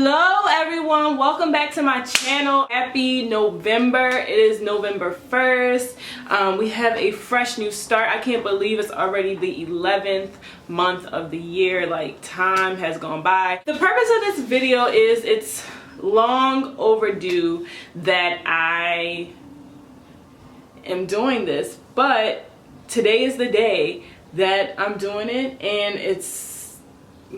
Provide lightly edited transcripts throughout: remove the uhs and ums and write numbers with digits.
Hello everyone, welcome back to my channel. Happy November. It is November 1st. We have a fresh new start. I can't believe it's already the 11th month of the year. Like, time has gone by. The purpose of this video is it's long overdue that I am doing this, but today is the day that I'm doing it, and it's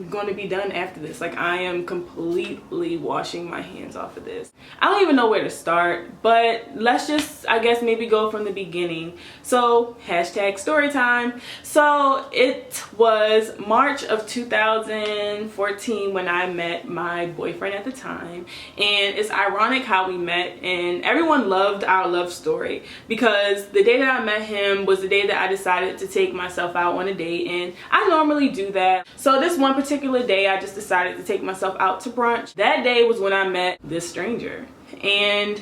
going to be done after this. Like, I am completely washing my hands off of this. I don't even know where to start, but let's just, I guess, maybe go from the beginning. So hashtag story time. So it was March of 2014 when I met my boyfriend at the time, and it's ironic how we met, and everyone loved our love story because the day that I met him was the day that I decided to take myself out on a date, and I normally do that. So this one particular day I just decided to take myself out to brunch. That day was when I met this stranger, and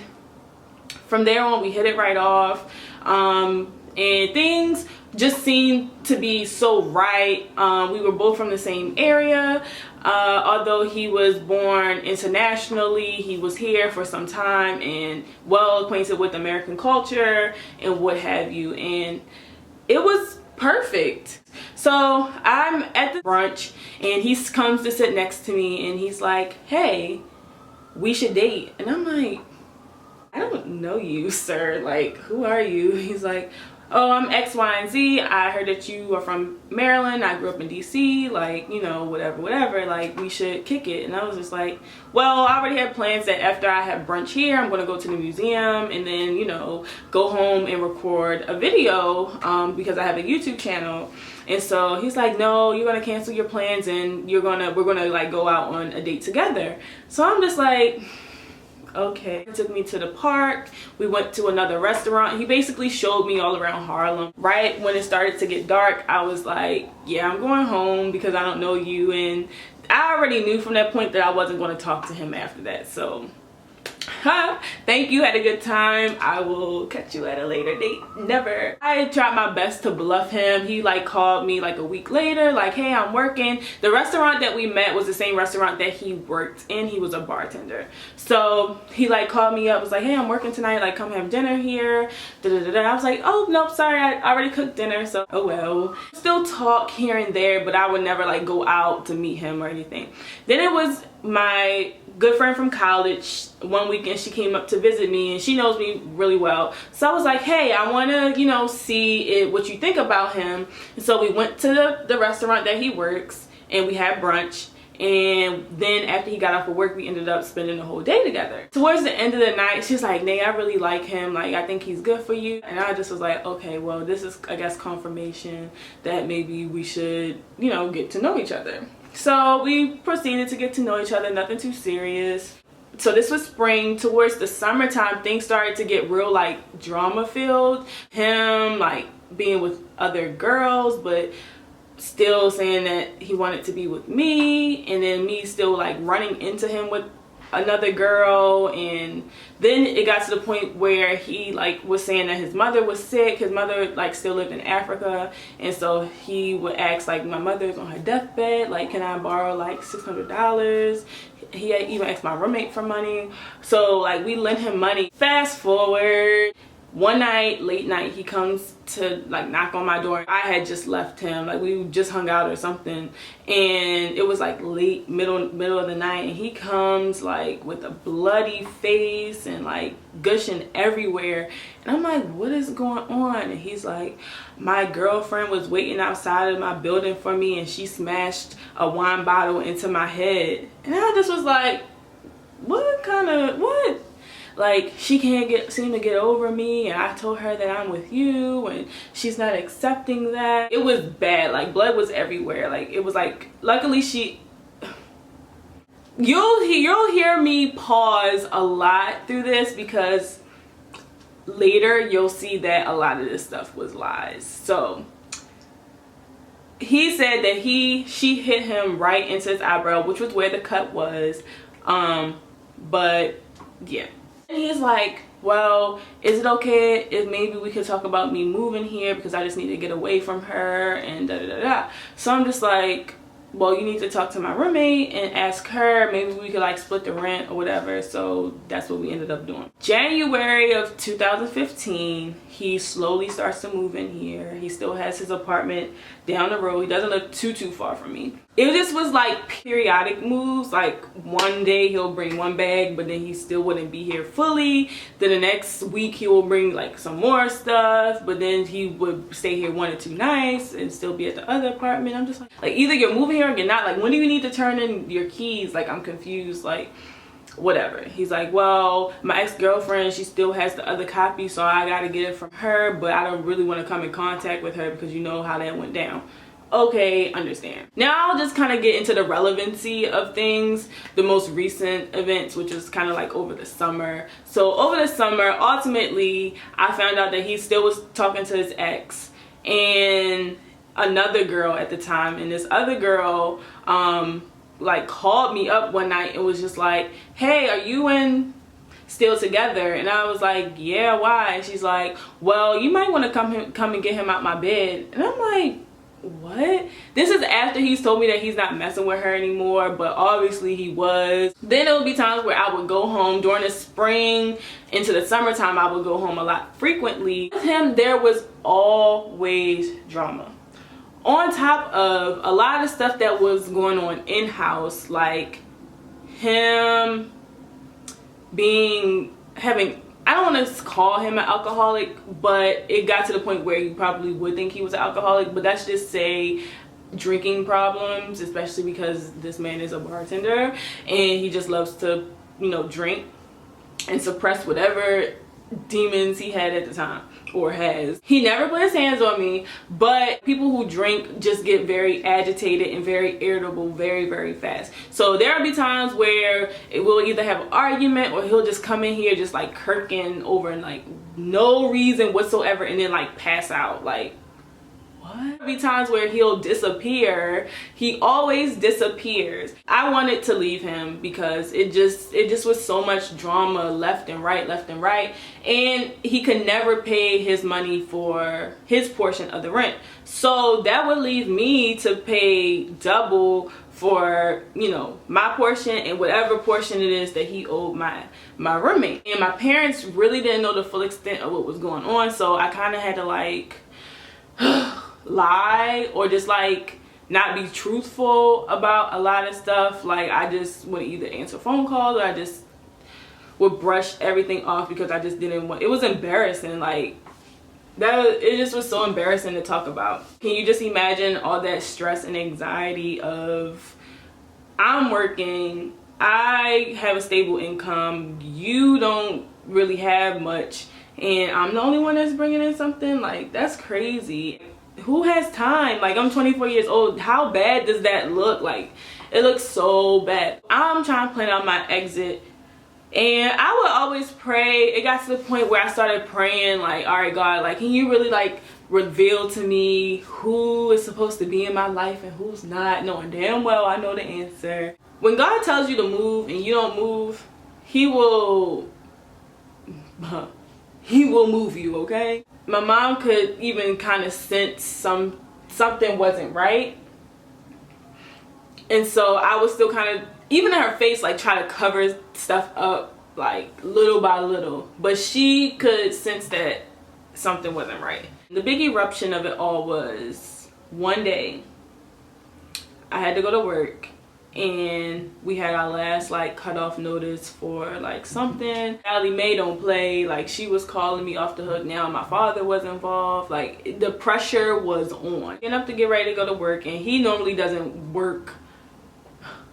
from there on we hit it right off, and things just seemed to be so right. We were both from the same area. Although he was born internationally, he was here for some time and well acquainted with American culture and what have you, and it was perfect. So I'm at the brunch and he comes to sit next to me and he's like, "Hey, we should date." And I'm like, "I don't know you, sir. Like, who are you?" He's like, "Oh, I'm X, Y, and Z. I heard that you are from Maryland. I grew up in DC. Like, you know, whatever. Like, we should kick it." And I was just like, well, I already had plans that after I have brunch here, I'm going to go to the museum and then, you know, go home and record a video because I have a YouTube channel. And so he's like, "No, you're going to cancel your plans and we're going to like go out on a date together." So I'm just like, okay. He took me to the park. We went to another restaurant. He basically showed me all around Harlem. Right when it started to get dark, I was like, yeah, I'm going home because I don't know you. And I already knew from that point that I wasn't going to talk to him after that. So thank you, had a good time. I will catch you at a later date. Never. I tried my best to bluff him. He like called me like a week later, like, "Hey, I'm working." The restaurant that we met was the same restaurant that he worked in. He was a bartender. So he like called me up, was like, "Hey, I'm working tonight, like come have dinner here." I was like, "Oh nope, sorry, I already cooked dinner." So oh well. Still talk here and there, but I would never like go out to meet him or anything. Then it was my good friend from college. One weekend she came up to visit me and she knows me really well. So I was like, "Hey, I want to, you know, see what you think about him." And so we went to the restaurant that he works and we had brunch. And then after he got off of work, we ended up spending the whole day together. Towards the end of the night, she's like, "Nay, I really like him. Like, I think he's good for you." And I just was like, okay, well, this is, I guess, confirmation that maybe we should, you know, get to know each other. So we proceeded to get to know each other, nothing too serious. So this was spring. Towards the summertime, things started to get real like drama filled. Him like being with other girls, but still saying that he wanted to be with me, and then me still like running into him with another girl. And then it got to the point where he like was saying that his mother was sick. His mother like still lived in Africa, and so he would ask like, "My mother's on her deathbed, like can I borrow like $600? He had even asked my roommate for money. So like we lent him money. Fast forward, one night, late night, he comes to like knock on my door. I had just left him, like we just hung out or something, and it was like late middle of the night, and he comes like with a bloody face and like gushing everywhere. And I'm like, "What is going on?" And he's like, "My girlfriend was waiting outside of my building for me and she smashed a wine bottle into my head." And I just was like, what? Like, she can't seem to get over me, and I told her that I'm with you and she's not accepting that. It was bad. Like, blood was everywhere. Like, it was like, luckily you'll hear me pause a lot through this because later you'll see that a lot of this stuff was lies. So he said that she hit him right into his eyebrow, which was where the cut was. But yeah. And he's like, "Well, is it okay if maybe we could talk about me moving here because I just need to get away from her and da da da da." So I'm just like, well, you need to talk to my roommate and ask her, maybe we could like split the rent or whatever. So that's what we ended up doing. January of 2015, he slowly starts to move in here. He still has his apartment down the road. He doesn't live too far from me. It just was like periodic moves. Like one day he'll bring one bag, but then he still wouldn't be here fully. Then the next week he will bring like some more stuff, but then he would stay here 1 or 2 nights and still be at the other apartment. I'm just like either you're moving here or you're not. Like, when do you need to turn in your keys? Like, I'm confused. Like, whatever. He's like, well, my ex-girlfriend, she still has the other copy, so I gotta get it from her, but I don't really want to come in contact with her because you know how that went down. Okay, understand. Now I'll just kind of get into the relevancy of things, the most recent events, which is kind of like over the summer. So over the summer, ultimately, I found out that he still was talking to his ex and another girl at the time, and this other girl like called me up one night and was just like, hey, are you and still together? And I was like, yeah, why? And she's like, well, you might want to come and get him out my bed. And I'm like, what? This is after he's told me that he's not messing with her anymore, but obviously he was. Then there would be times where I would go home during the spring into the summertime. I would go home a lot frequently. With him, there was always drama, on top of a lot of stuff that was going on in-house, like him having, I don't want to call him an alcoholic, but it got to the point where you probably would think he was an alcoholic, but let's just say drinking problems, especially because this man is a bartender and he just loves to, you know, drink and suppress whatever demons he had at the time or has. He never put his hands on me, but people who drink just get very agitated and very irritable very fast. So there'll be times where it will either have an argument or he'll just come in here just like kirking over and like no reason whatsoever and then like pass out. Like, what? There'll be times where he'll disappear. He always disappears. I wanted to leave him because it just was so much drama left and right, and he could never pay his money for his portion of the rent. So that would leave me to pay double for, you know, my portion and whatever portion it is that he owed my roommate. And my parents really didn't know the full extent of what was going on, so I kind of had to like lie or just like not be truthful about a lot of stuff. Like, I just would either answer phone calls or I just would brush everything off because I just didn't want, it was embarrassing. Like, it just was so embarrassing to talk about. Can you just imagine all that stress and anxiety of, I'm working, I have a stable income, you don't really have much, and I'm the only one that's bringing in something? Like, that's crazy. Who has time? Like, I'm 24 years old. How bad does that look? Like, it looks so bad. I'm trying to plan out my exit, and I would always pray. It got to the point where I started praying like, all right, God, like, can you really like reveal to me who is supposed to be in my life and who's not, knowing damn well I know the answer. When God tells you to move and you don't move, he will move you, okay? My mom could even kind of sense something wasn't right, and so I was still kind of, even in her face, like try to cover stuff up like little by little, but she could sense that something wasn't right. The big eruption of it all was one day I had to go to work and we had our last like cutoff notice for like something. Allie Mae don't play. Like, she was calling me off the hook. Now my father was involved. Like, the pressure was on. Enough to get ready to go to work, and he normally doesn't work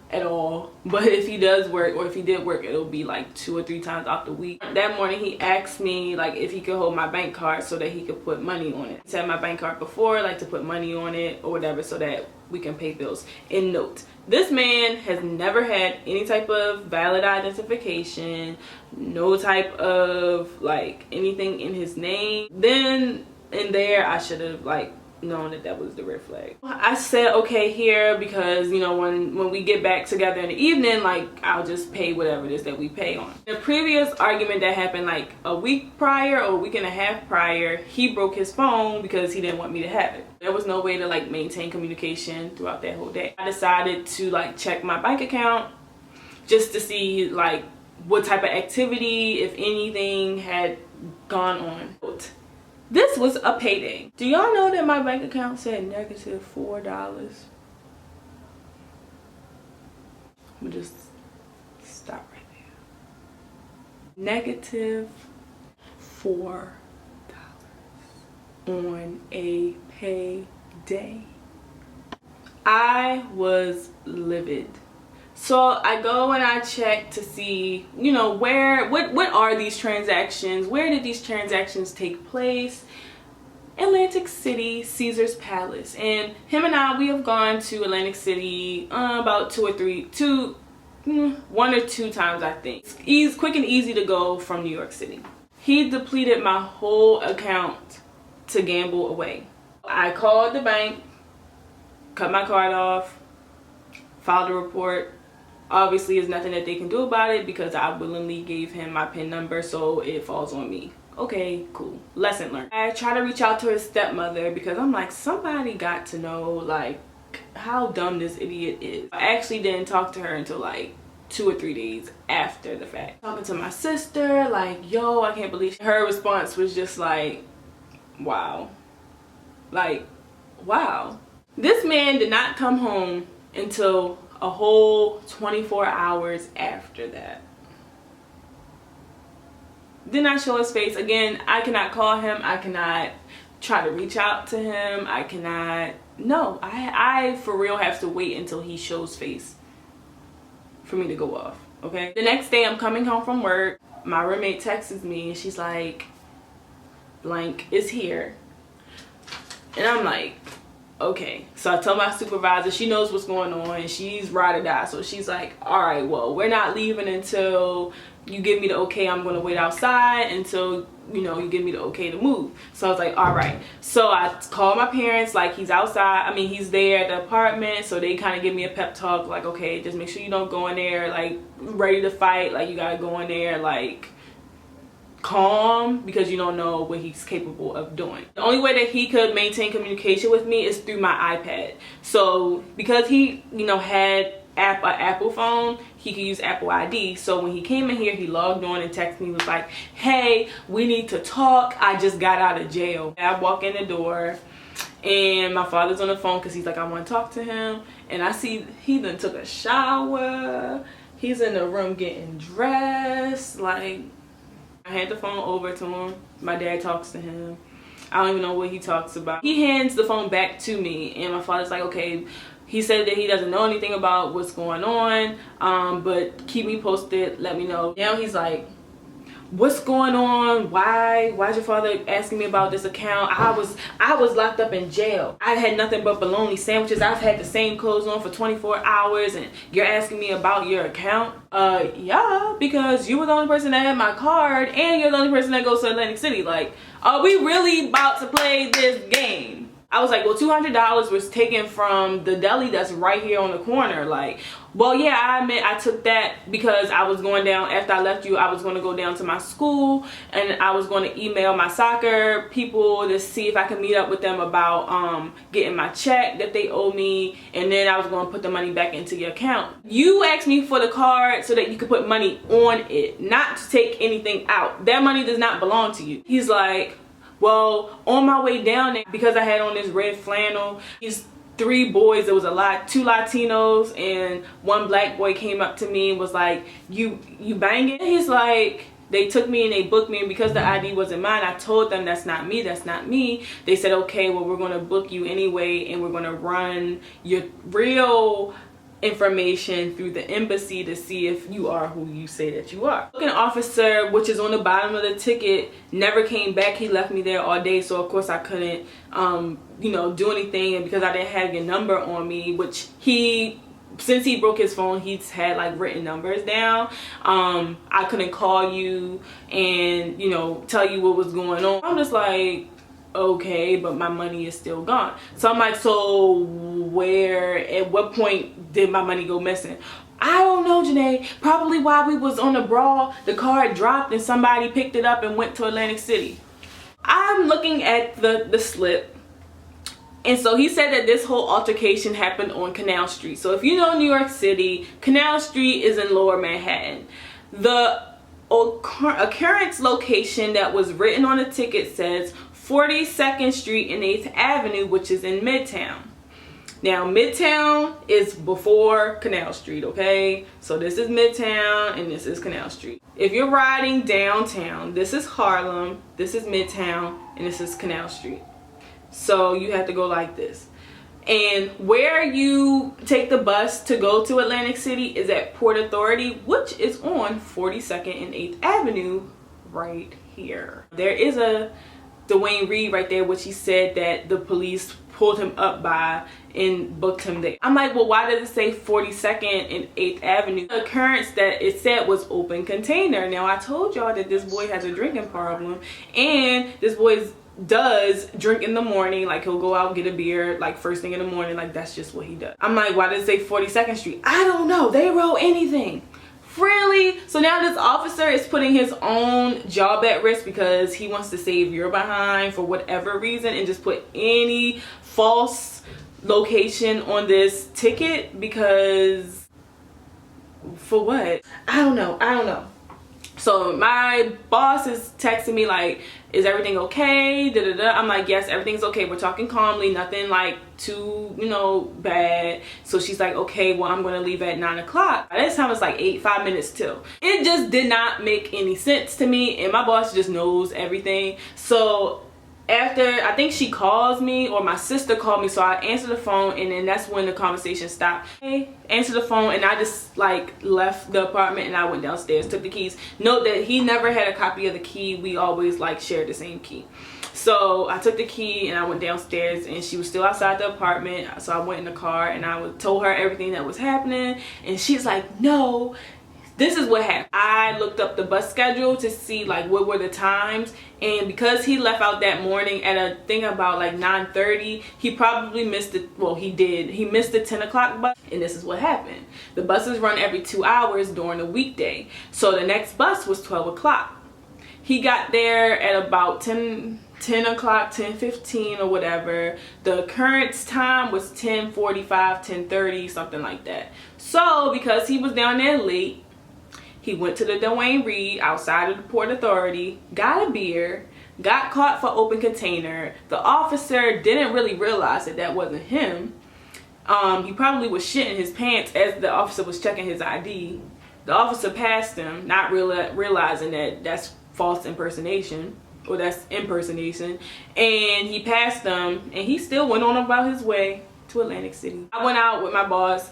at all, but if he does work, or if he did work, it'll be like 2 or 3 times out the week. That morning he asked me like if he could hold my bank card so that he could put money on it. He said my bank card before, like to put money on it or whatever so that we can pay bills. And note, this man has never had any type of valid identification, no type of like anything in his name. Then and there I should have like knowing that that was the red flag. I said okay here because, you know, when we get back together in the evening, like, I'll just pay whatever it is that we pay on. The previous argument that happened like a week prior or a week and a half prior, he broke his phone because he didn't want me to have it. There was no way to like maintain communication throughout that whole day. I decided to like check my bank account just to see like what type of activity, if anything, had gone on. This was a payday. Do y'all know that my bank account said -$4? I'm gonna just stop right there. -$4 on a payday. I was livid. So I go and I check to see, you know, what are these transactions? Where did these transactions take place? Atlantic City, Caesar's Palace. And him and I, we have gone to Atlantic City about one or two times, I think. It's quick and easy to go from New York City. He depleted my whole account to gamble away. I called the bank, cut my card off, filed a report. Obviously, there's nothing that they can do about it because I willingly gave him my PIN number, so it falls on me. Okay, cool. Lesson learned. I try to reach out to his stepmother because I'm like, somebody got to know like how dumb this idiot is. I actually didn't talk to her until like 2 or 3 days after the fact. Talking to my sister, like, yo, I can't believe. Her response was just like, wow. Like, wow. This man did not come home until a whole 24 hours after that. Did not show his face. Again, I cannot call him. I cannot try to reach out to him. I cannot. No, I for real have to wait until he shows face for me to go off. Okay. The next day, I'm coming home from work. My roommate texts me and she's like, blank is here. And I'm like, okay. So I tell my supervisor, she knows what's going on and she's ride or die. So she's like, all right, well, we're not leaving until you give me the okay. I'm going to wait outside until, you know, you give me the okay to move. So I was like, all right. So I called my parents, like, he's outside. I mean, he's there at the apartment. So they kind of give me a pep talk, like, okay, just make sure you don't go in there, like, ready to fight. Like, you got to go in there, like, calm, because you don't know what he's capable of doing. The only way that he could maintain communication with me is through my iPad. So because he, you know, had an Apple phone, he could use Apple ID. So when he came in here, he logged on and texted me, was like, hey, we need to talk. I just got out of jail. I walk in the door and my father's on the phone because he's like, I want to talk to him. And I see he then took a shower. He's in the room getting dressed. Like, I hand the phone over to him. My dad talks to him. I don't even know what he talks about. He hands the phone back to me and my father's like, okay, he said that he doesn't know anything about what's going on, but keep me posted, let me know. Now he's like, what's going on? Why's your father asking me about this account? I was locked up in jail. I had nothing but bologna sandwiches. I've had the same clothes on for 24 hours and you're asking me about your account? Yeah, because you were the only person that had my card and you're the only person that goes to Atlantic City. Like, are we really about to play this game? I was like, well, $200 was taken from the deli that's right here on the corner. Like, well, yeah, I admit I took that because I was going down, after I left you, I was going to go down to my school and I was going to email my soccer people to see if I could meet up with them about getting my check that they owe me, and then I was going to put the money back into your account. You asked me for the card so that you could put money on it, not to take anything out. That money does not belong to you. He's like, well, on my way down there, because I had on this red flannel, these 3 boys, there was 2 Latinos and 1 black boy came up to me and was like, you banging? He's like, they took me and they booked me, and because the ID wasn't mine, I told them that's not me, that's not me. They said, okay, well, we're going to book you anyway and we're going to run your real information through the embassy to see if you are who you say that you are. Booking officer, which is on the bottom of the ticket, never came back. He left me there all day, so of course I couldn't you know, do anything. And because I didn't have your number on me, which since he broke his phone, he's had like written numbers down, I couldn't call you and, you know, tell you what was going on. I'm just like, okay, but my money is still gone. So I'm like, so where, at what point did my money go missing? I don't know, Janae. Probably while we was on the brawl, the car dropped and somebody picked it up and went to Atlantic City. I'm looking at the slip. And so he said that this whole altercation happened on Canal Street. So if you know New York City, Canal Street is in Lower Manhattan. The occurrence location that was written on the ticket says 42nd Street and 8th Avenue, which is in Midtown. Now, Midtown is before Canal Street, okay? So this is Midtown and this is Canal Street. If you're riding downtown, this is Harlem, this is Midtown, and this is Canal Street. So you have to go like this. And where you take the bus to go to Atlantic City is at Port Authority, which is on 42nd and 8th Avenue right here. There is a Dwayne Reed right there, which he said that the police pulled him up by and booked him there. I'm like, well, why does it say 42nd and 8th Avenue? The occurrence that it said was open container. Now, I told y'all that this boy has a drinking problem, and this boy does drink in the morning. Like, he'll go out and get a beer like first thing in the morning. Like, that's just what he does. I'm like, why does it say 42nd Street? I don't know. They wrote anything. Really? So now this officer is putting his own job at risk because he wants to save your behind for whatever reason and just put any false location on this ticket, because for what? I don't know. So my boss is texting me like, is everything okay? Da, da, da. I'm like, yes, everything's okay. We're talking calmly, nothing like too, bad. So she's like, okay, well, I'm gonna leave at 9 o'clock. By this time it's like 5 minutes till. It just did not make any sense to me, and my boss just knows everything. So after, I think she calls me, or my sister called me, so I answered the phone, and then that's when the conversation stopped. Hey, answered the phone, and I just like left the apartment and I went downstairs, took the keys. Note that he never had a copy of the key. We always like shared the same key. So I took the key and I went downstairs, and she was still outside the apartment. So I went in the car and I told her everything that was happening, and she's like, no, this is what happened. I looked up the bus schedule to see like what were the times, and because he left out that morning at a thing about like 9:30, he probably missed it. Well, he did. He missed the 10 o'clock bus, and this is what happened. The buses run every 2 hours during the weekday, so the next bus was 12 o'clock. He got there at about 10 o'clock, 10:15 or whatever. The occurrence time was 10:45, 10:30, something like that. So because he was down there late, he went to the Dwayne Reed outside of the Port Authority, got a beer, got caught for open container. The officer didn't really realize that wasn't him. He probably was shitting his pants as the officer was checking his ID. The officer passed him, not realizing that that's false impersonation, or that's impersonation. And he passed him, and he still went on about his way to Atlantic City. I went out with my boss.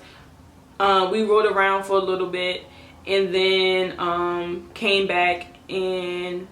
We rode around for a little bit, and then came back, and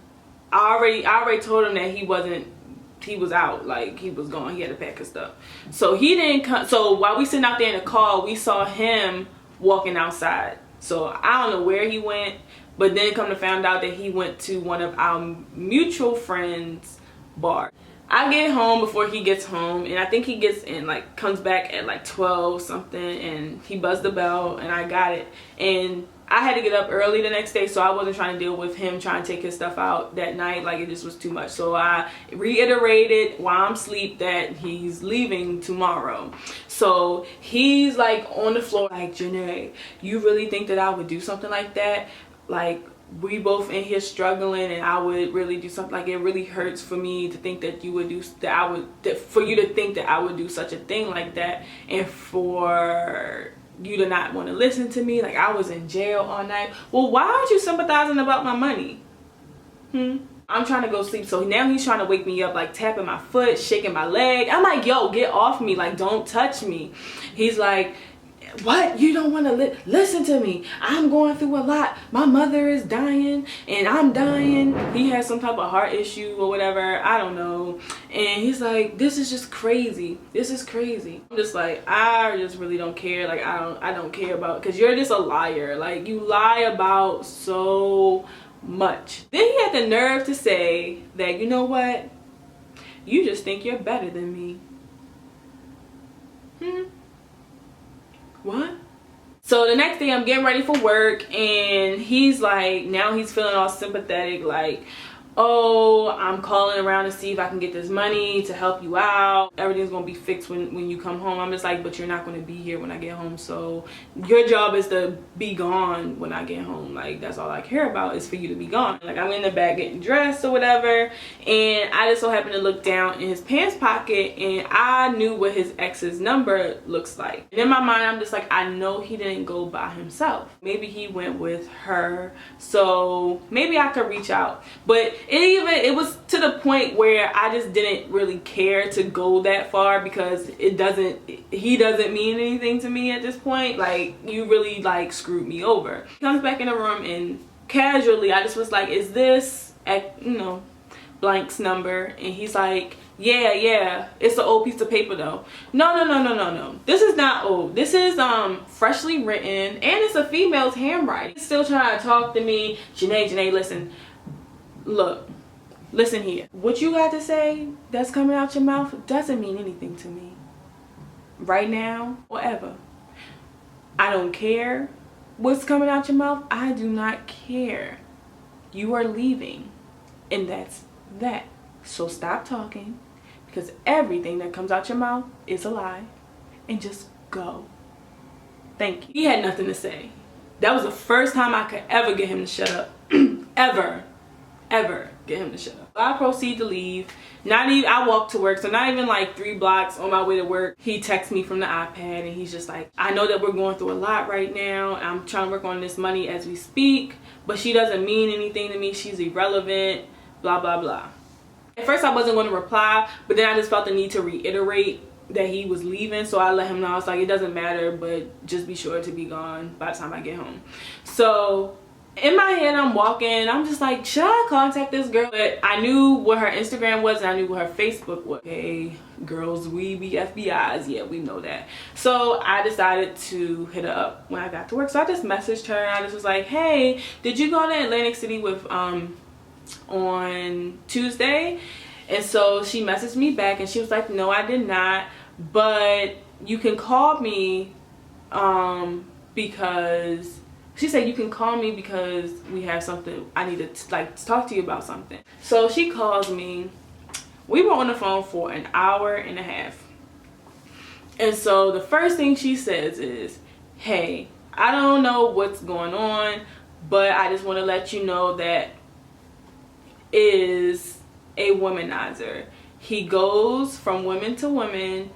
I already told him that he was out, like he was gone. He had to pack his stuff. So he didn't come. So while we sitting out there in the car, we saw him walking outside. So I don't know where he went, but then come to find out that he went to one of our mutual friends' bar. I get home before he gets home, and I think he gets in, like, comes back at like 12 something, and he buzzed the bell, and I got it. And I had to get up early the next day, so I wasn't trying to deal with him trying to take his stuff out that night. Like, it just was too much. So I reiterated while I'm asleep that he's leaving tomorrow. So he's like on the floor like, Janae, you really think that I would do something like that? Like, we both in here struggling, and I would really do something. Like, it really hurts for me to think that you would do that. For you to think that I would do such a thing like that, and for you to not want to listen to me. Like, I was in jail all night. Well, why aren't you sympathizing about my money? I'm trying to go sleep. So now he's trying to wake me up, like tapping my foot, shaking my leg. I'm like, yo, get off me. Like, don't touch me. He's like, what? You don't want to listen to me? I'm going through a lot. My mother is dying and I'm dying. He has some type of heart issue or whatever. I don't know. And he's like, this is just crazy. This is crazy. I'm just like, I just really don't care. Like, I don't care about, because you're just a liar. Like, you lie about so much. Then he had the nerve to say that, you know what? You just think you're better than me. What? So the next day I'm getting ready for work, and he's like, now he's feeling all sympathetic, like, oh, I'm calling around to see if I can get this money to help you out. Everything's gonna be fixed when you come home. I'm just like, but you're not gonna be here when I get home, so your job is to be gone when I get home. Like, that's all I care about, is for you to be gone. Like, I'm in the back getting dressed or whatever, and I just so happened to look down in his pants pocket, and I knew what his ex's number looks like. And in my mind, I'm just like, I know he didn't go by himself. Maybe he went with her, so maybe I could reach out. But it was to the point where I just didn't really care to go that far, because he doesn't mean anything to me at this point. Like, you really like screwed me over. He comes back in the room, and casually I just was like, is this blank's number? And he's like, yeah, it's an old piece of paper though. No, this is not old. This is freshly written, and it's a female's handwriting. He's still trying to talk to me. Janae, listen. Look, listen here. What you got to say that's coming out your mouth doesn't mean anything to me right now or ever. I don't care what's coming out your mouth. I do not care. You are leaving, and that's that. So stop talking, because everything that comes out your mouth is a lie, and just go. Thank you. He had nothing to say. That was the first time I could ever get him to shut up. ever get him to shut up. I proceed to leave. I walk to work, so not even like 3 blocks on my way to work, he texts me from the iPad, and he's just like, I know that we're going through a lot right now. I'm trying to work on this money as we speak, but she doesn't mean anything to me. She's irrelevant, blah, blah, blah. At first I wasn't going to reply, but then I just felt the need to reiterate that he was leaving, so I let him know. I was like, it doesn't matter, but just be sure to be gone by the time I get home. So in my head, I'm walking, I'm just like, should I contact this girl? But I knew what her Instagram was, and I knew what her Facebook was. Hey, girls, we be FBIs. Yeah, we know that. So I decided to hit her up when I got to work. So I just messaged her, and I just was like, hey, did you go to Atlantic City with on Tuesday? And so she messaged me back, and she was like, no, I did not, but you can call me because she said you can call me because we have something I need to talk to you about something. So she calls me. We were on the phone for an hour and a half. And so the first thing she says is, hey, I don't know what's going on, but I just want to let you know that is a womanizer. He goes from women to women,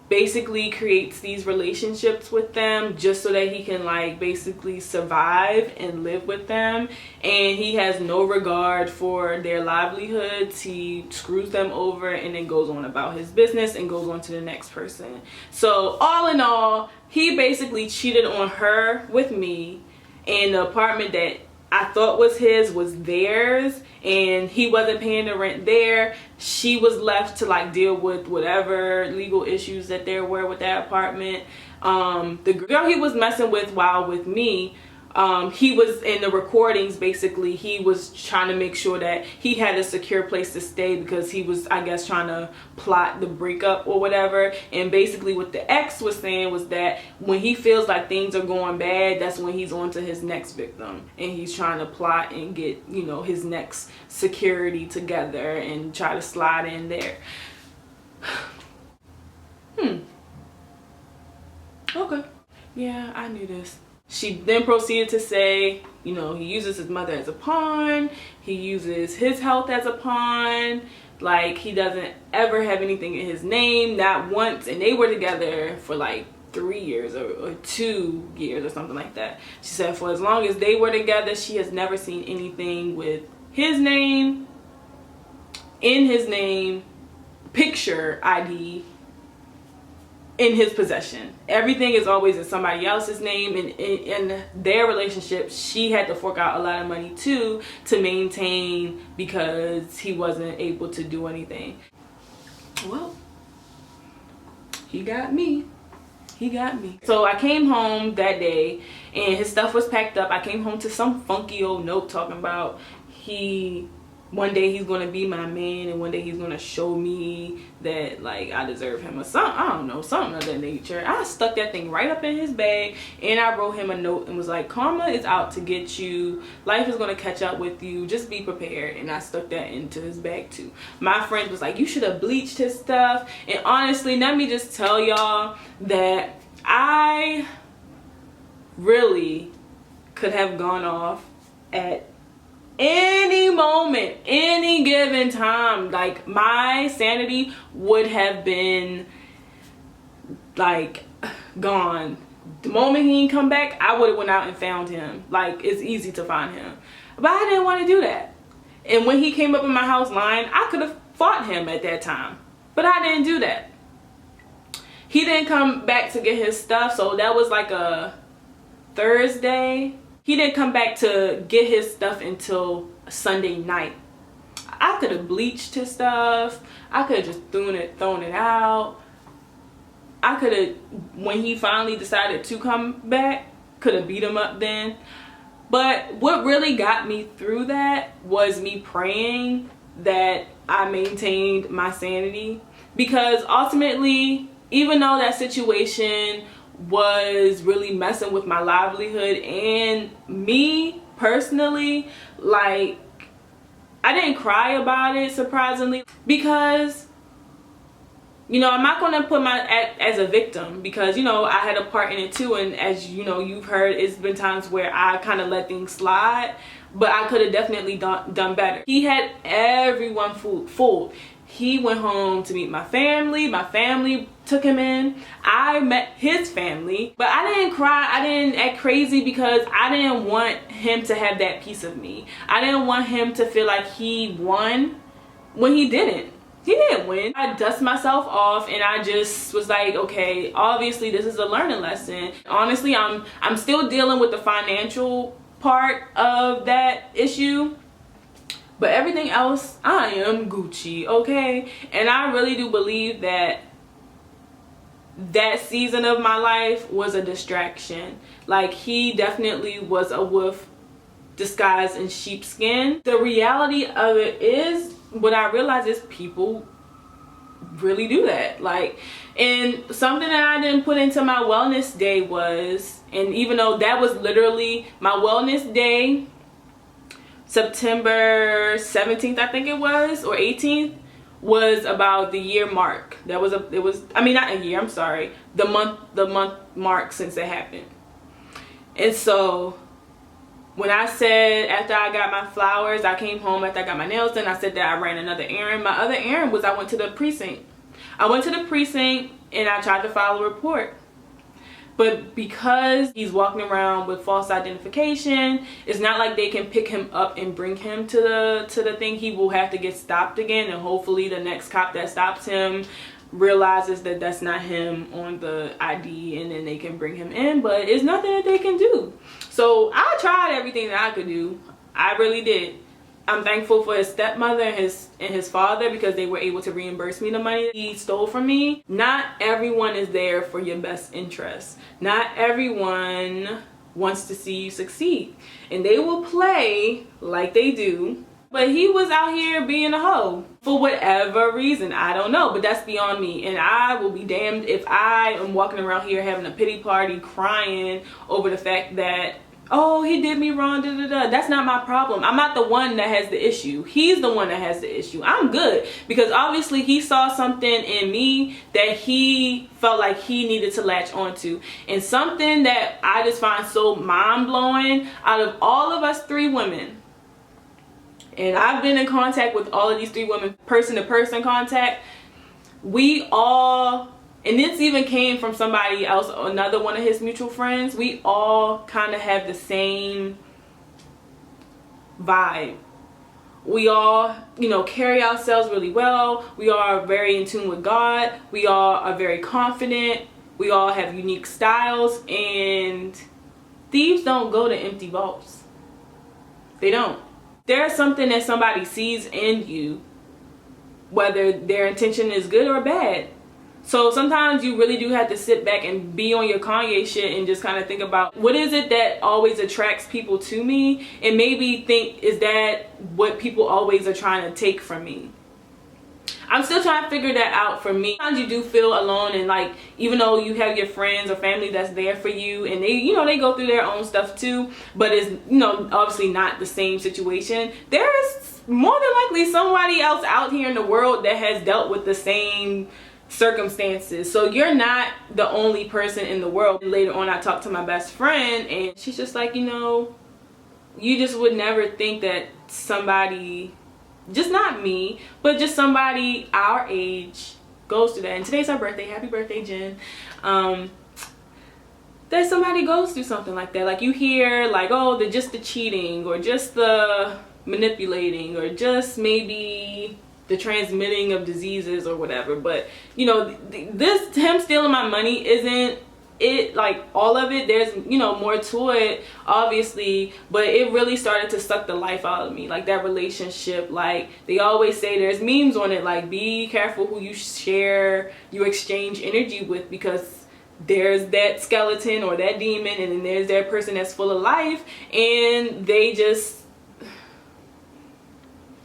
basically creates these relationships with them just so that he can basically survive and live with them, and he has no regard for their livelihoods. He screws them over and then goes on about his business and goes on to the next person. So all in all, he basically cheated on her with me, and the apartment that I thought was his was theirs, and he wasn't paying the rent there. She was left to deal with whatever legal issues that there were with that apartment. The girl he was messing with while with me, he was in the recordings. Basically, he was trying to make sure that he had a secure place to stay, because he was, I guess, trying to plot the breakup or whatever. And basically what the ex was saying was that when he feels like things are going bad, that's when he's on to his next victim, and he's trying to plot and get, his next security together and try to slide in there. Okay. Yeah, I knew this. She then proceeded to say, he uses his mother as a pawn. He uses his health as a pawn. He doesn't ever have anything in his name, not once. And they were together for 3 years or 2 years or something like that. She said for as long as they were together, she has never seen anything with his name, in his name, picture ID, in his possession. Everything is always in somebody else's name, and in their relationship she had to fork out a lot of money too to maintain, because he wasn't able to do anything. Well, he got me. So I came home that day, and his stuff was packed up. I came home to some funky old note talking about he one day he's gonna be my man, and one day he's gonna show me that like I deserve him or something. I don't know, something of that nature. I stuck that thing right up in his bag, and I wrote him a note and was like, karma is out to get you. Life is gonna catch up with you. Just be prepared. And I stuck that into his bag too. My friend was like, you should have bleached his stuff. And honestly, let me just tell y'all that I really could have gone off at any moment, any given time. Like, my sanity would have been like gone. The moment he didn't come back, I would have went out and found him. Like, it's easy to find him, but I didn't want to do that. And when he came up in my house lying, I could have fought him at that time, but I didn't do that. He didn't come back to get his stuff, so that was like a Thursday. He didn't come back to get his stuff until Sunday night. I could have bleached his stuff. I could have just thrown it out. I could have, when he finally decided to come back, could have beat him up then. But what really got me through that was me praying that I maintained my sanity. Because ultimately, even though that situation was really messing with my livelihood and me personally, like, I didn't cry about it, surprisingly, because, you know, I'm not going to put my act as a victim, because, you know, I had a part in it too. And as you know, you've heard, it's been times where I kind of let things slide, but I could have definitely done better. He had everyone fooled. He went home to meet my family. My family took him in. I met his family, but I didn't cry. I didn't act crazy because I didn't want him to have that piece of me. I didn't want him to feel like he won when he didn't. He didn't win. I dust myself off, and I just was like, okay, obviously this is a learning lesson. Honestly, I'm still dealing with the financial part of that issue. But everything else, I am Gucci, okay? And I really do believe that that season of my life was a distraction. Like, he definitely was a wolf disguised in sheepskin. The reality of it is, what I realize is people really do that. Like, and something that I didn't put into my wellness day was, and even though that was literally my wellness day, September 17th, I think it was, or 18th, was about the year mark. That was I mean, not a year, I'm sorry, the month mark since it happened. And so when I said, after I got my flowers, I came home after I got my nails done, I said that I ran another errand. My other errand was I went to the precinct. I went to the precinct and I tried to file a report. But because he's walking around with false identification, it's not like they can pick him up and bring him to the thing. He will have to get stopped again, and hopefully the next cop that stops him realizes that that's not him on the ID, and then they can bring him in. But it's nothing that they can do. So I tried everything that I could do. I really did. I'm thankful for his stepmother and his father, because they were able to reimburse me the money he stole from me. Not everyone is there for your best interest. Not everyone wants to see you succeed, and they will play like they do. But he was out here being a hoe for whatever reason. I don't know, but that's beyond me. And I will be damned if I am walking around here having a pity party crying over the fact that, oh, he did me wrong, da da da. That's not my problem. I'm not the one that has the issue. He's the one that has the issue. I'm good, because obviously he saw something in me that he felt like he needed to latch onto. And something that I just find so mind-blowing, out of all of us three women, and I've been in contact with all of these three women, person-to-person contact, we all, and this even came from somebody else, another one of his mutual friends, we all kind of have the same vibe. We all, you know, carry ourselves really well. We all are very in tune with God. We all are very confident. We all have unique styles, and thieves don't go to empty vaults. They don't. There's something that somebody sees in you, whether their intention is good or bad. So sometimes you really do have to sit back and be on your Kanye shit and just kind of think about, what is it that always attracts people to me, and maybe think, is that what people always are trying to take from me? I'm still trying to figure that out for me. Sometimes you do feel alone, and like, even though you have your friends or family that's there for you, and they, you know, they go through their own stuff too, but it's, you know, obviously not the same situation. There's more than likely somebody else out here in the world that has dealt with the same circumstances. So you're not the only person in the world. Later on, I talked to my best friend, and she's just like, you know, you just would never think that somebody, just not me, but just somebody our age goes through that. And today's her birthday. Happy birthday, Jen. That somebody goes through something like that. Like, you hear like, oh, just the cheating, or just the manipulating, or just maybe the transmitting of diseases or whatever. But you know, him stealing my money isn't it, like all of it. There's, you know, more to it obviously, but it really started to suck the life out of me. Like, that relationship, like they always say, there's memes on it, like, be careful who you share, you exchange energy with, because there's that skeleton or that demon, and then there's that person that's full of life, and they just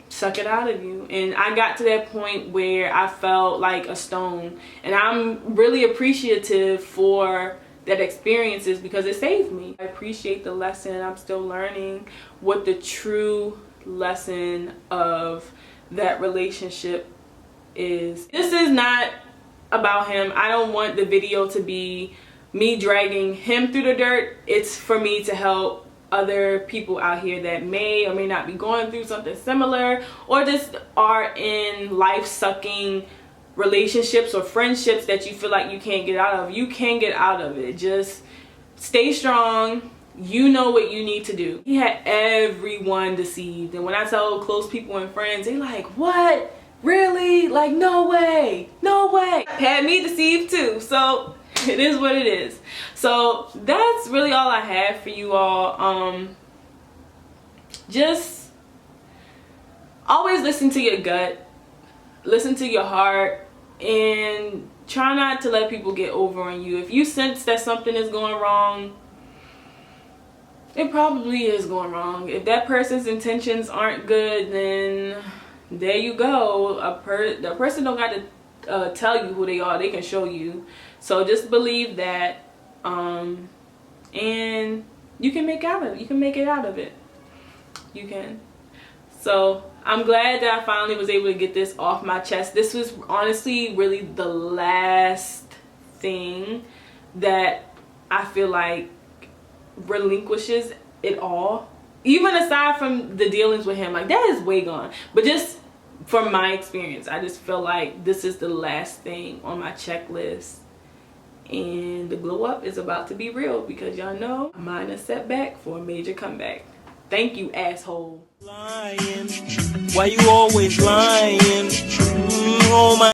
suck it out of you. And I got to that point where I felt like a stone, and I'm really appreciative for that experiences, because it saved me. I appreciate the lesson. I'm still learning what the true lesson of that relationship is. This is not about him. I don't want the video to be me dragging him through the dirt. It's for me to help other people out here that may or may not be going through something similar, or just are in life-sucking relationships or friendships that you feel like you can't get out of. You can get out of it. Just stay strong. You know what you need to do. He had everyone deceived, and when I tell close people and friends, they like, what? Really? Like, no way, no way. Had me deceived too, so it is what it is. So that's really all I have for you all. Just always listen to your gut, listen to your heart, and try not to let people get over on you. If you sense that something is going wrong, it probably is going wrong. If that person's intentions aren't good, then there you go. The person don't got to tell you who they are. They can show you. So just believe that, and you can make out of it. You can make it out of it. You can. So I'm glad that I finally was able to get this off my chest. This was honestly really the last thing that I feel like relinquishes it all. Even aside from the dealings with him, like, that is way gone. But just from my experience, I just feel like this is the last thing on my checklist. And the glow up is about to be real, because y'all know mine is set back for a major comeback. Thank you, asshole. Lying. Why you always lying? Oh my